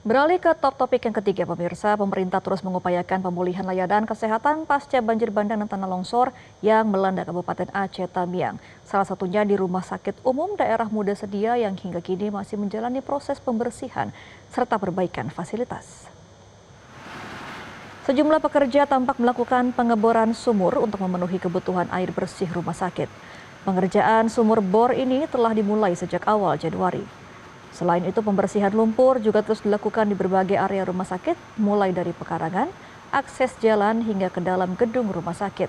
Beralih ke top topik yang ketiga, pemirsa, pemerintah terus mengupayakan pemulihan layanan kesehatan pasca banjir bandang dan tanah longsor yang melanda Kabupaten Aceh Tamiang. Salah satunya di Rumah Sakit Umum Daerah Muda Sedia yang hingga kini masih menjalani proses pembersihan serta perbaikan fasilitas. Sejumlah pekerja tampak melakukan pengeboran sumur untuk memenuhi kebutuhan air bersih rumah sakit. Pengerjaan sumur bor ini telah dimulai sejak awal Januari. Selain itu, pembersihan lumpur juga terus dilakukan di berbagai area rumah sakit, mulai dari pekarangan, akses jalan hingga ke dalam gedung rumah sakit.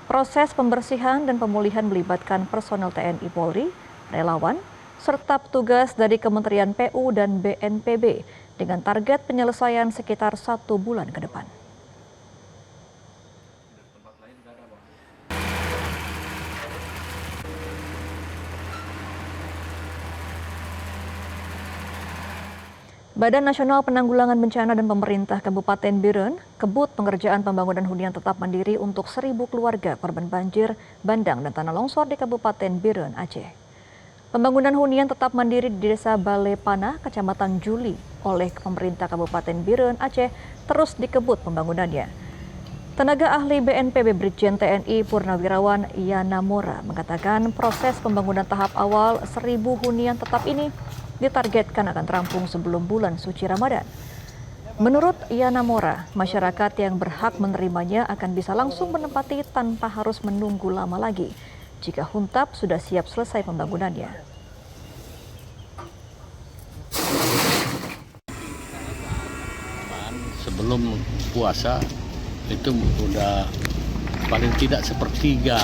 Proses pembersihan dan pemulihan melibatkan personel TNI Polri, relawan, serta petugas dari Kementerian PU dan BNPB dengan target penyelesaian sekitar 1 bulan ke depan. Badan Nasional Penanggulangan Bencana dan Pemerintah Kabupaten Biren kebut pengerjaan pembangunan hunian tetap mandiri untuk 1.000 keluarga korban banjir, bandang, dan tanah longsor di Kabupaten Biren, Aceh. Pembangunan hunian tetap mandiri di Desa Balai Panah, Kecamatan Juli oleh pemerintah Kabupaten Biren, Aceh terus dikebut pembangunannya. Tenaga ahli BNPB Brigjen TNI Purnawirawan Yana Mora mengatakan proses pembangunan tahap awal 1.000 hunian tetap ini ditargetkan akan rampung sebelum bulan suci Ramadan. Menurut Yana Mora, masyarakat yang berhak menerimanya akan bisa langsung menempati tanpa harus menunggu lama lagi jika Huntap sudah siap selesai pembangunannya. Sebelum puasa itu udah paling tidak sepertiga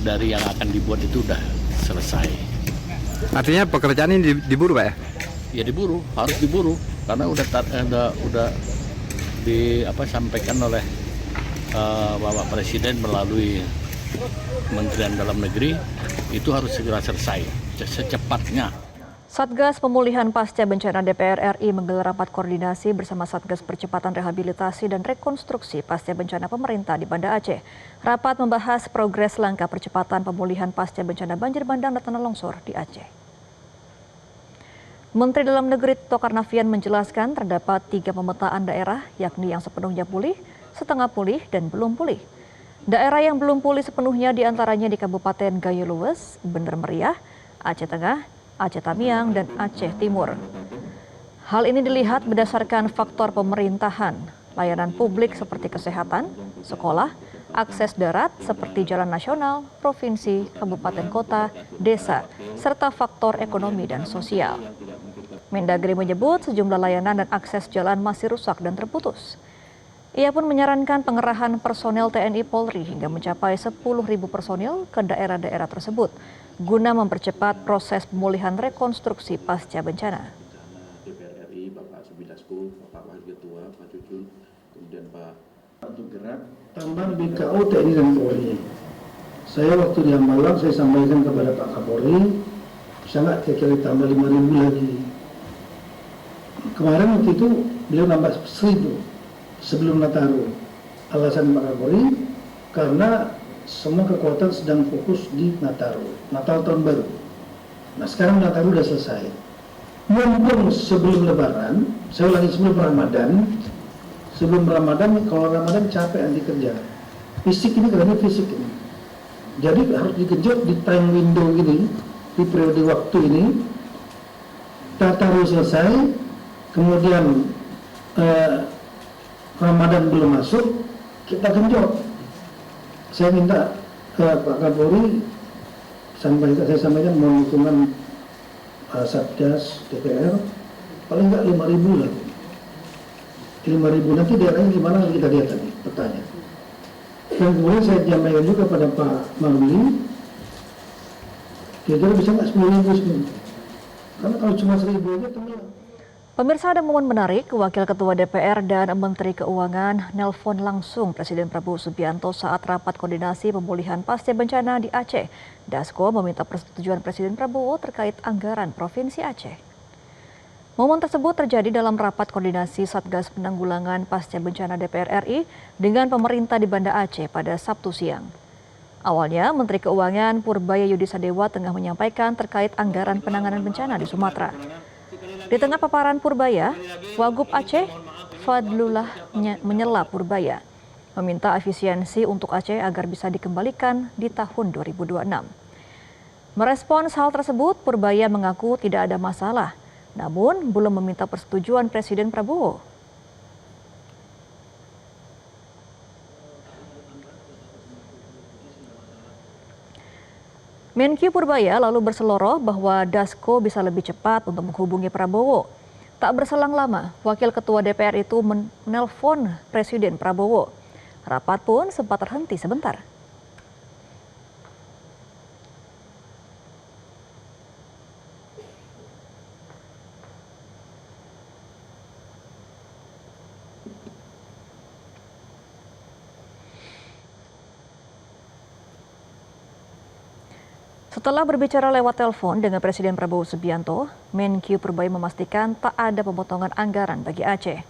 dari yang akan dibuat itu udah selesai. Artinya pekerjaan ini diburu, Pak ya? Ya diburu, harus diburu karena udah disampaikan oleh Bapak Presiden melalui Kementerian Dalam Negeri itu harus segera selesai secepatnya. Satgas Pemulihan Pasca Bencana DPR RI menggelar rapat koordinasi bersama Satgas Percepatan Rehabilitasi dan Rekonstruksi Pasca Bencana Pemerintah di Banda Aceh. Rapat membahas progres langkah percepatan pemulihan pasca bencana banjir bandang dan tanah longsor di Aceh. Menteri Dalam Negeri Tito Karnavian menjelaskan terdapat 3 pemetaan daerah, yakni yang sepenuhnya pulih, setengah pulih, dan belum pulih. Daerah yang belum pulih sepenuhnya diantaranya di Kabupaten Gayo Luwes, Bener Meriah, Aceh Tengah, Aceh Tamiang, dan Aceh Timur. Hal ini dilihat berdasarkan faktor pemerintahan, layanan publik seperti kesehatan, sekolah, akses darat seperti jalan nasional, provinsi, kabupaten kota, desa, serta faktor ekonomi dan sosial. Mendagri menyebut sejumlah layanan dan akses jalan masih rusak dan terputus. Ia pun menyarankan pengerahan personel TNI Polri hingga mencapai 10.000 personil ke daerah-daerah tersebut guna mempercepat proses pemulihan rekonstruksi pasca bencana. DPR RI, Bapak Subidasko, Bapak Wakil Ketua, Pak Cucun, kemudian Pak untuk gerak tambahan BKO TNI dan Polri. Saya waktu di Hambalang saya sampaikan kepada Pak Kapolri, bisa nggak kira-kira tambah 5.000 lagi. Kemarin waktu itu beliau nambah 1.000 sebelum Nataru. Alasan Pak Kapolri karena semua kekuatan sedang fokus di Nataru, Natal tahun baru. Nah sekarang Nataru sudah selesai. Mumpung sebelum Lebaran, saya ulangi sebelum Ramadan. Sebelum Ramadan, kalau Ramadan capek nanti kerja. Fisik ini karena fisik ini. Jadi harus digenjot di time window ini, di periode waktu ini. Nataru selesai, kemudian Ramadan belum masuk, kita genjot. Saya minta ke Pak Kapolri, saya sampaikan mohon dukungan Satgas DPR, paling enggak 5.000 lah. 5.000 nanti daerahnya gimana kita lihat tadi, petanya. Dan kemudian saya sampaikan juga pada Pak Maruli, kira-kira bisa nggak 10.000 semua? Karena kalau cuma 1.000 aja tenggelam. Pemirsa, ada momen menarik, Wakil Ketua DPR dan Menteri Keuangan nelpon langsung Presiden Prabowo Subianto saat rapat koordinasi pemulihan pasca bencana di Aceh. Dasko meminta persetujuan Presiden Prabowo terkait anggaran Provinsi Aceh. Momen tersebut terjadi dalam rapat koordinasi Satgas Penanggulangan Pasca Bencana DPR RI dengan pemerintah di Banda Aceh pada Sabtu siang. Awalnya, Menteri Keuangan Purbaya Yudisadewa tengah menyampaikan terkait anggaran penanganan bencana di Sumatera. Di tengah paparan Purbaya, Wagub Aceh Fadlullah menyela Purbaya, meminta efisiensi untuk Aceh agar bisa dikembalikan di tahun 2026. Merespons hal tersebut, Purbaya mengaku tidak ada masalah, namun belum meminta persetujuan Presiden Prabowo. Menkyu Purbaya lalu berseloroh bahwa Dasko bisa lebih cepat untuk menghubungi Prabowo. Tak berselang lama, Wakil Ketua DPR itu menelpon Presiden Prabowo. Rapat pun sempat terhenti sebentar. Setelah berbicara lewat telepon dengan Presiden Prabowo Subianto, Menkyu Purbaya memastikan tak ada pemotongan anggaran bagi Aceh.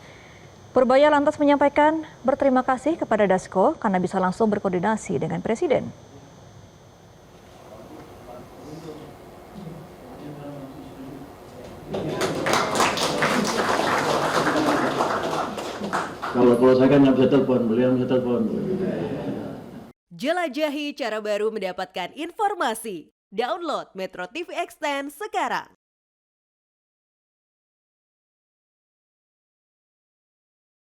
Purbaya lantas menyampaikan berterima kasih kepada Dasko karena bisa langsung berkoordinasi dengan Presiden. Kalau saya kan nggak bisa telepon, beliau bisa telepon. Jelajahi cara baru mendapatkan informasi. Download Metro TV Extend sekarang.